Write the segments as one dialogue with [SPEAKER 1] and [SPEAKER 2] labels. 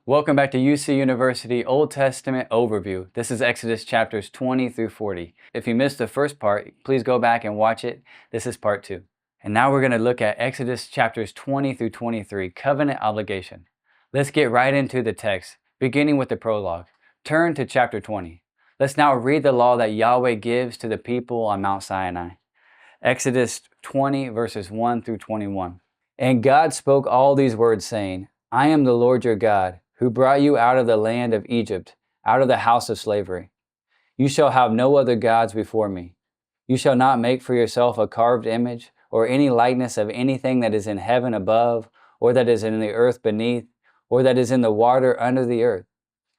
[SPEAKER 1] Welcome back to UC University Old Testament Overview. This is Exodus chapters 20 through 40. If you missed the first part, please go back and watch it. This is part 2. And now we're going to look at Exodus chapters 20 through 23, Covenant Obligation. Let's get right into the text, beginning with the prologue. Turn to chapter 20. Let's now read the law that Yahweh gives to the people on Mount Sinai. Exodus 20 verses 1 through 21. And God spoke all these words, saying, I am the Lord your God, who brought you out of the land of Egypt, out of the house of slavery. You shall have no other gods before me. You shall not make for yourself a carved image, or any likeness of anything that is in heaven above, or that is in the earth beneath, or that is in the water under the earth.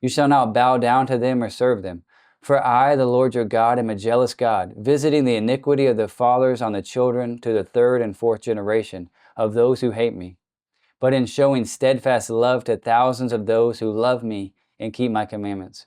[SPEAKER 1] You shall not bow down to them or serve them. For I, the Lord your God, am a jealous God, visiting the iniquity of the fathers on the children to the third and fourth generation of those who hate me, but in showing steadfast love to thousands of those who love me and keep my commandments.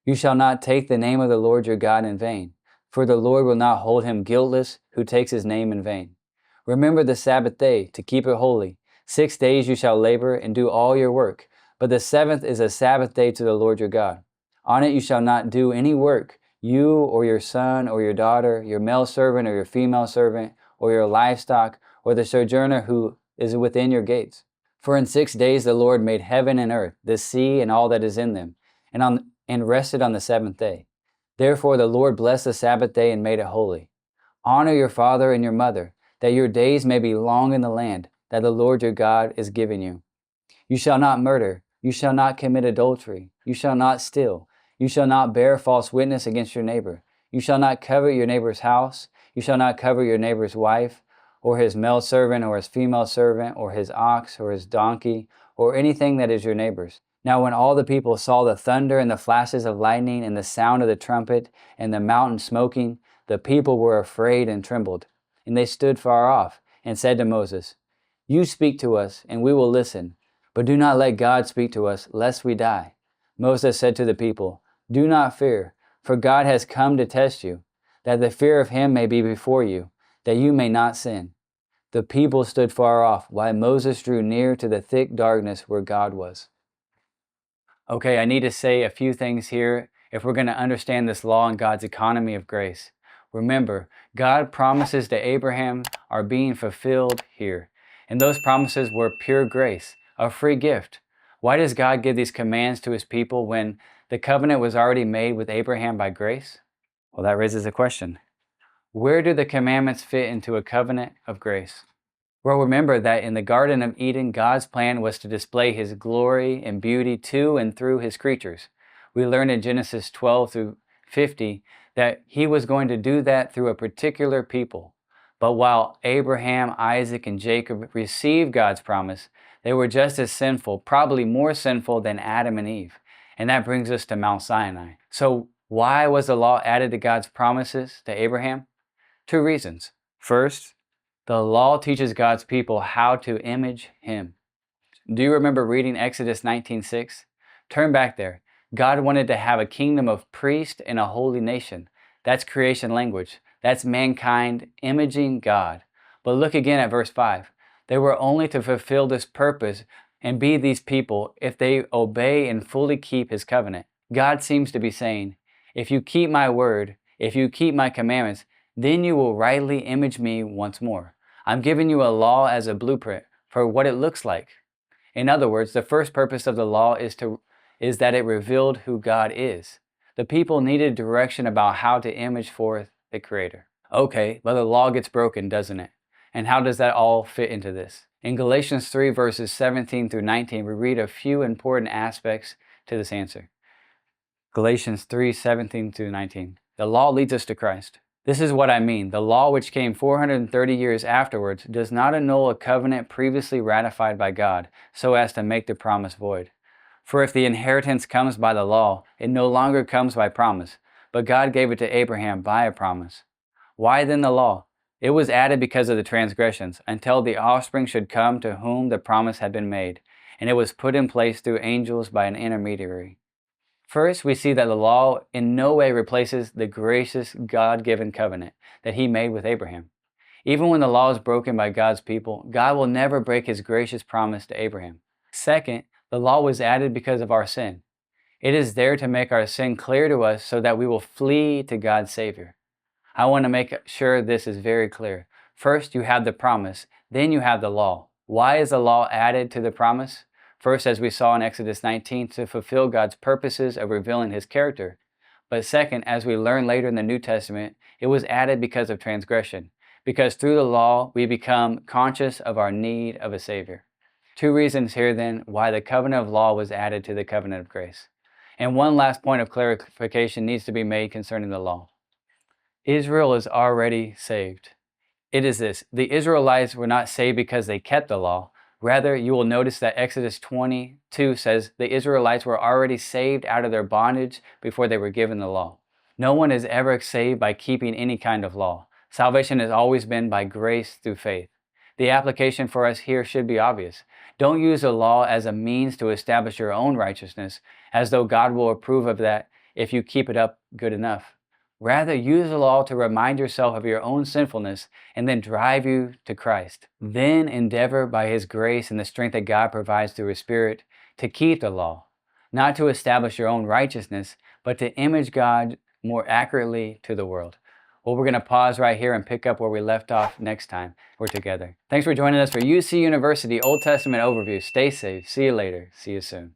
[SPEAKER 1] You shall not take the name of the Lord your God in vain, for the Lord will not hold him guiltless who takes his name in vain. Remember the Sabbath day to keep it holy. 6 days you shall labor and do all your work, but the seventh is a Sabbath day to the Lord your God. On it you shall not do any work, you or your son or your daughter, your male servant or your female servant, or your livestock, or the sojourner who is within your gates. For in 6 days the Lord made heaven and earth, the sea and all that is in them, and rested on the seventh day. Therefore the Lord blessed the Sabbath day and made it holy. Honor your father and your mother, that your days may be long in the land that the Lord your God is giving you. You shall not murder. You shall not commit adultery. You shall not steal. You shall not bear false witness against your neighbor. You shall not covet your neighbor's house. You shall not covet your neighbor's wife, or his male servant, or his female servant, or his ox, or his donkey, or anything that is your neighbor's. Now when all the people saw the thunder and the flashes of lightning and the sound of the trumpet and the mountain smoking, the people were afraid and trembled. And they stood far off and said to Moses, You speak to us, and we will listen, but do not let God speak to us, lest we die. Moses said to the people, Do not fear, for God has come to test you, that the fear of him may be before you, that you may not sin. The people stood far off, while Moses drew near to the thick darkness where God was. Okay, I need to say a few things here if we're going to understand this law and God's economy of grace. Remember, God promises to Abraham are being fulfilled here, and those promises were pure grace, a free gift. Why does God give these commands to his people when the covenant was already made with Abraham by grace? Well, that raises a question. Where do the commandments fit into a covenant of grace? Well, remember that in the Garden of Eden, God's plan was to display his glory and beauty to and through his creatures. We learn in Genesis 12 through 50 that he was going to do that through a particular people. But while Abraham, Isaac, and Jacob received God's promise, they were just as sinful, probably more sinful than Adam and Eve. And that brings us to Mount Sinai. So why was the law added to God's promises to Abraham? 2 reasons. First, the law teaches God's people how to image him. Do you remember reading Exodus 19:6? Turn back there. God wanted to have a kingdom of priests and a holy nation. That's creation language. That's mankind imaging God. But look again at verse 5. They were only to fulfill this purpose and be these people if they obey and fully keep his covenant. God seems to be saying, if you keep my word, if you keep my commandments, then you will rightly image me once more. I'm giving you a law as a blueprint for what it looks like. In other words, the first purpose of the law is that it revealed who God is. The people needed direction about how to image forth the Creator. Okay, but the law gets broken, doesn't it? And how does that all fit into this? In Galatians 3 verses 17 through 19, we read a few important aspects to this answer. Galatians 3, 17 through 19. The law leads us to Christ. This is what I mean. The law which came 430 years afterwards does not annul a covenant previously ratified by God, so as to make the promise void. For if the inheritance comes by the law, it no longer comes by promise, but God gave it to Abraham by a promise. Why then the law? It was added because of the transgressions, until the offspring should come to whom the promise had been made, and it was put in place through angels by an intermediary. First, we see that the law in no way replaces the gracious God-given covenant that he made with Abraham. Even when the law is broken by God's people, God will never break his gracious promise to Abraham. Second, The law was added because of our sin. It is there to make our sin clear to us so that we will flee to God's Savior. I want to make sure this is very clear. First, you have the promise, then you have the law. Why is the law added to the promise? First, as we saw in Exodus 19, to fulfill God's purposes of revealing His character. But second, as we learn later in the New Testament, it was added because of transgression. Because through the law, we become conscious of our need of a Savior. Two reasons here then why the covenant of law was added to the covenant of grace. And one last point of clarification needs to be made concerning the law. Israel is already saved. It is this: the Israelites were not saved because they kept the law. Rather, you will notice that Exodus 22 says the Israelites were already saved out of their bondage before they were given the law. No one is ever saved by keeping any kind of law. Salvation has always been by grace through faith. The application for us here should be obvious. Don't use the law as a means to establish your own righteousness, as though God will approve of that if you keep it up good enough. Rather, use the law to remind yourself of your own sinfulness and then drive you to Christ. Then endeavor by His grace and the strength that God provides through His Spirit to keep the law, not to establish your own righteousness, but to image God more accurately to the world. Well, we're going to pause right here and pick up where we left off next time we're together. Thanks for joining us for UC University Old Testament Overview. Stay safe. See you later. See you soon.